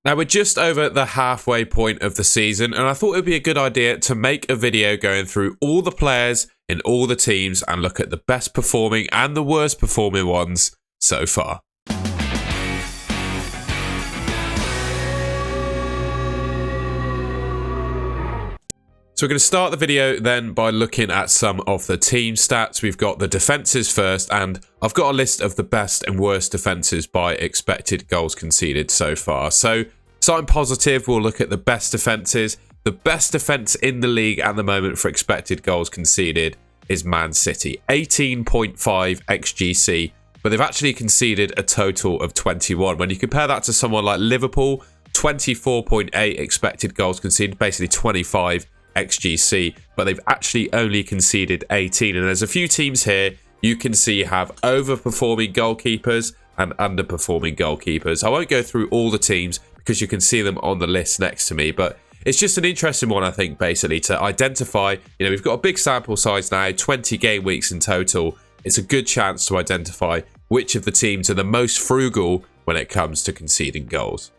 Now, we're just over the halfway point of the season, and I thought it would be a good idea to make a video going through all the players in all the teams and look at the best performing and the worst performing ones so far. So we're going to start the video then by looking at some of the team stats. We've got the defences first, and I've got a list of the best and worst defences by expected goals conceded so far. So starting positive, we'll look at the best defences. The best defence in the league at the moment for expected goals conceded is Man City. 18.5 XGC, but they've actually conceded a total of 21. When you compare that to someone like Liverpool, 24.8 expected goals conceded, basically 25 XGC, but they've actually only conceded 18. And there's a few teams here you can see have overperforming goalkeepers and underperforming goalkeepers. I won't go through all the teams because you can see them on the list next to me, but it's just an interesting one, I think, basically to identify. We've got a big sample size now, 20 game weeks in total. It's a good chance to identify which of the teams are the most frugal when it comes to conceding goals.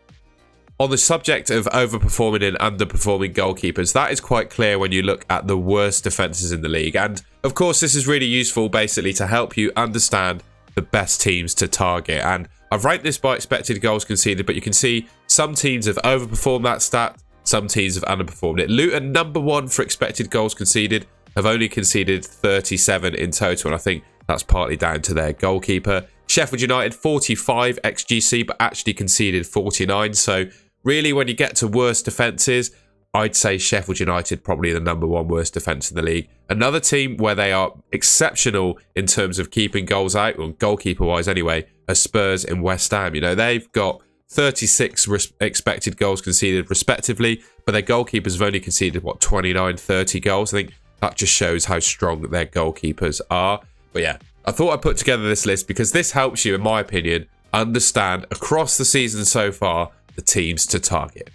On the subject of overperforming and underperforming goalkeepers, that is quite clear when you look at the worst defences in the league. And of course, this is really useful basically to help you understand the best teams to target. And I've ranked this by expected goals conceded, but you can see some teams have overperformed that stat, some teams have underperformed it. Luton, number one for expected goals conceded, have only conceded 37 in total, and I think that's partly down to their goalkeeper. Sheffield United, 45 XGC, but actually conceded 49. So really, when you get to worst defences, I'd say Sheffield United probably the number one worst defence in the league. Another team where they are exceptional in terms of keeping goals out, well, goalkeeper-wise anyway, are Spurs and West Ham. They've got 36 expected goals conceded respectively, but their goalkeepers have only conceded, 29, 30 goals. I think that just shows how strong their goalkeepers are. But yeah, I thought I'd put together this list because this helps you, in my opinion, understand across the season so far the teams to target.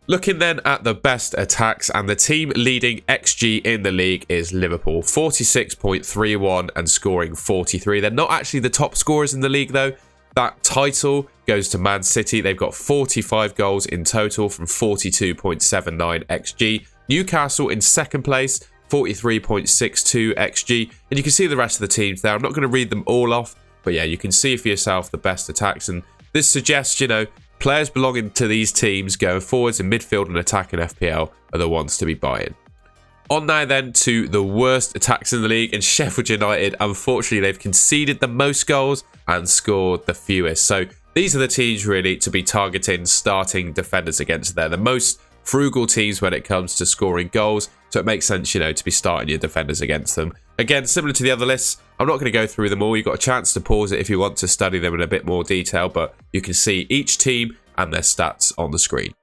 Looking then at the best attacks, and the team leading XG in the league is Liverpool, 46.31 and scoring 43. They're not actually the top scorers in the league though. That title goes to Man City. They've got 45 goals in total from 42.79 XG. Newcastle in second place, 43.62 XG. And you can see the rest of the teams there. I'm not going to read them all off, but yeah, you can see for yourself the best attacks. And this suggests, players belonging to these teams going forwards in midfield and attack in FPL are the ones to be buying. On now then to the worst attacks in the league, and Sheffield United, unfortunately, they've conceded the most goals and scored the fewest. So these are the teams really to be targeting starting defenders against. They're the most frugal teams when it comes to scoring goals, so it makes sense, to be starting your defenders against them. Again, similar to the other lists, I'm not going to go through them all. You've got a chance to pause it if you want to study them in a bit more detail, but you can see each team and their stats on the screen.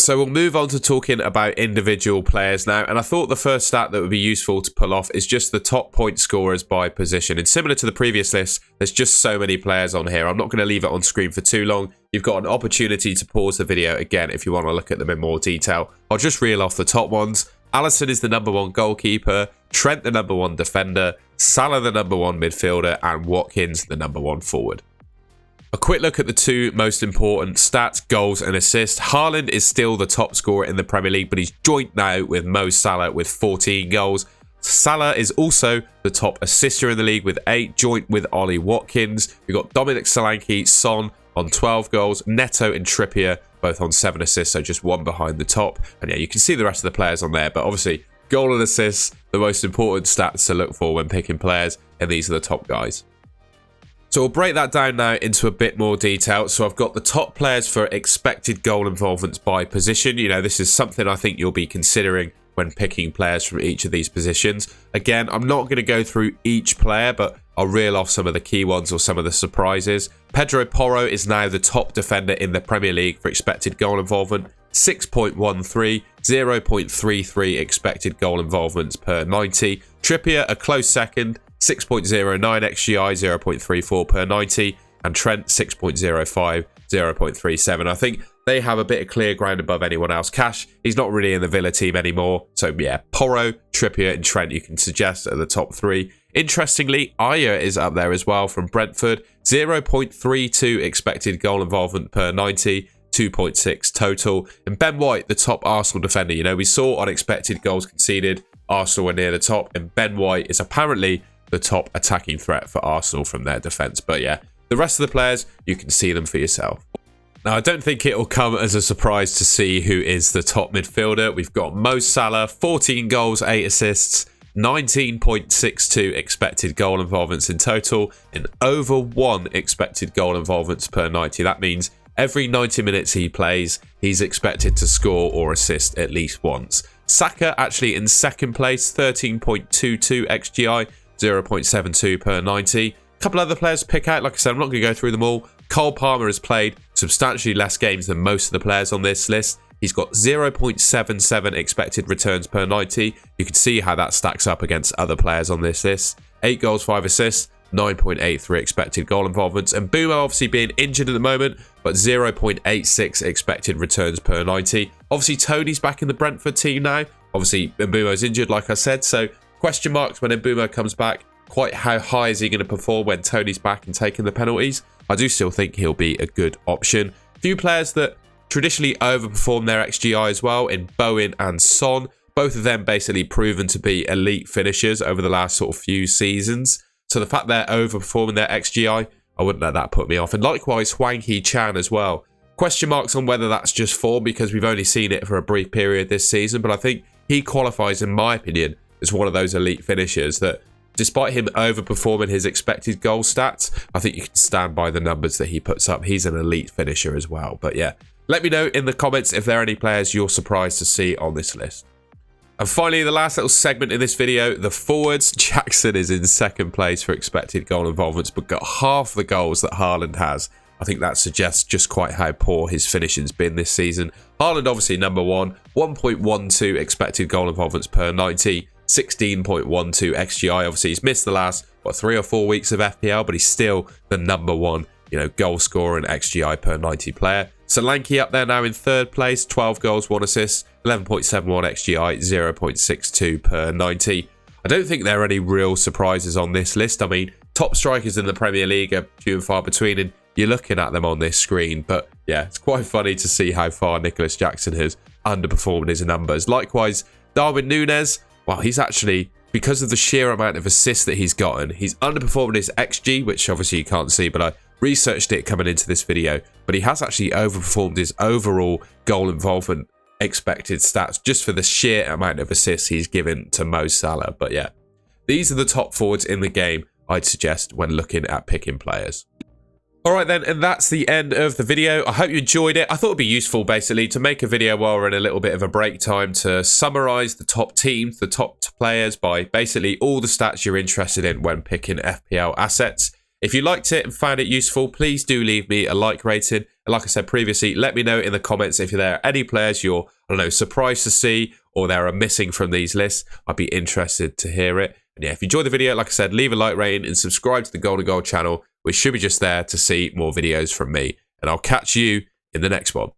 So we'll move on to talking about individual players now, and I thought the first stat that would be useful to pull off is just the top point scorers by position. And similar to the previous list, there's just so many players on here. I'm not going to leave it on screen for too long. You've got an opportunity to pause the video again if you want to look at them in more detail. I'll just reel off the top ones. Alisson is the number one goalkeeper, Trent the number one defender, Salah the number one midfielder, and Watkins the number one forward. A quick look at the two most important stats, goals and assists. Haaland is still the top scorer in the Premier League, but he's joint now with Mo Salah with 14 goals. Salah is also the top assister in the league with 8, joint with Ollie Watkins. We've got Dominic Solanke, Son on 12 goals, Neto and Trippier both on 7 assists, so just one behind the top. And yeah, you can see the rest of the players on there, but obviously goal and assists, the most important stats to look for when picking players, and these are the top guys. So we'll break that down now into a bit more detail. So I've got the top players for expected goal involvements by position. This is something I think you'll be considering when picking players from each of these positions. Again, I'm not going to go through each player, but I'll reel off some of the key ones or some of the surprises. Pedro Porro is now the top defender in the Premier League for expected goal involvement. 6.13, 0.33 expected goal involvements per 90. Trippier, a close second, 6.09 XGI, 0.34 per 90. And Trent, 6.05, 0.37. I think they have a bit of clear ground above anyone else. Cash, he's not really in the Villa team anymore. So yeah, Porro, Trippier and Trent you can suggest are the top 3. Interestingly, Aya is up there as well from Brentford. 0.32 expected goal involvement per 90. 2.6 total. And Ben White, the top Arsenal defender. You know, we saw unexpected goals conceded. Arsenal were near the top, and Ben White is apparently the top attacking threat for Arsenal from their defence. But yeah, the rest of the players, you can see them for yourself. Now, I don't think it will come as a surprise to see who is the top midfielder. We've got Mo Salah, 14 goals, 8 assists, 19.62 expected goal involvements in total, and over 1 expected goal involvements per 90. That means every 90 minutes he plays, he's expected to score or assist at least once. Saka actually in second place, 13.22 XGI, 0.72 per 90. A couple other players to pick out. Like I said, I'm not going to go through them all. Cole Palmer has played substantially less games than most of the players on this list. He's got 0.77 expected returns per 90. You can see how that stacks up against other players on this list. 8 goals, 5 assists, 9.83 expected goal involvements. And Boomer obviously being injured at the moment, but 0.86 expected returns per 90. Obviously, Tony's back in the Brentford team now. Obviously, Mbumo's injured, like I said. So, question marks when Mbumo comes back. Quite how high is he going to perform when Tony's back and taking the penalties? I do still think he'll be a good option. A few players that traditionally overperform their XGI as well in Bowen and Son. Both of them basically proven to be elite finishers over the last sort of few seasons. So the fact they're overperforming their XGI, I wouldn't let that put me off. And likewise, Hwang Hee-chan as well. Question marks on whether that's just form because we've only seen it for a brief period this season. But I think he qualifies, in my opinion, as one of those elite finishers that despite him overperforming his expected goal stats, I think you can stand by the numbers that he puts up. He's an elite finisher as well. But yeah, let me know in the comments if there are any players you're surprised to see on this list. And finally, the last little segment in this video, the forwards. Jackson is in second place for expected goal involvements, but got half the goals that Haaland has. I think that suggests just quite how poor his finishing's been this season. Haaland obviously number 1, 1.12 expected goal involvements per 90, 16.12 XGI. Obviously, he's missed the last, 3 or 4 weeks of FPL, but he's still the number 1, goal scorer and XGI per 90 player. Solanke up there now in third place, 12 goals, 1 assist, 11.71 XGI, 0.62 per 90. I don't think there are any real surprises on this list. I mean, top strikers in the Premier League are few and far between, and you're looking at them on this screen. But yeah, it's quite funny to see how far Nicholas Jackson has underperformed his numbers. Likewise, Darwin Núñez, well, he's actually, because of the sheer amount of assists that he's gotten, he's underperformed his XG, which obviously you can't see, but I researched it coming into this video. But he has actually overperformed his overall goal involvement expected stats just for the sheer amount of assists he's given to Mo Salah. But yeah, these are the top forwards in the game I'd suggest when looking at picking players. Alright then, and that's the end of the video. I hope you enjoyed it. I thought it'd be useful basically to make a video while we're in a little bit of a break time to summarise the top teams, the top players by basically all the stats you're interested in when picking FPL assets. If you liked it and found it useful, please do leave me a like rating. And like I said previously, let me know in the comments if there are any players you're, surprised to see or there are missing from these lists. I'd be interested to hear it. And yeah, if you enjoyed the video, like I said, leave a like rating and subscribe to the Golden Goal channel, which should be just there to see more videos from me. And I'll catch you in the next one.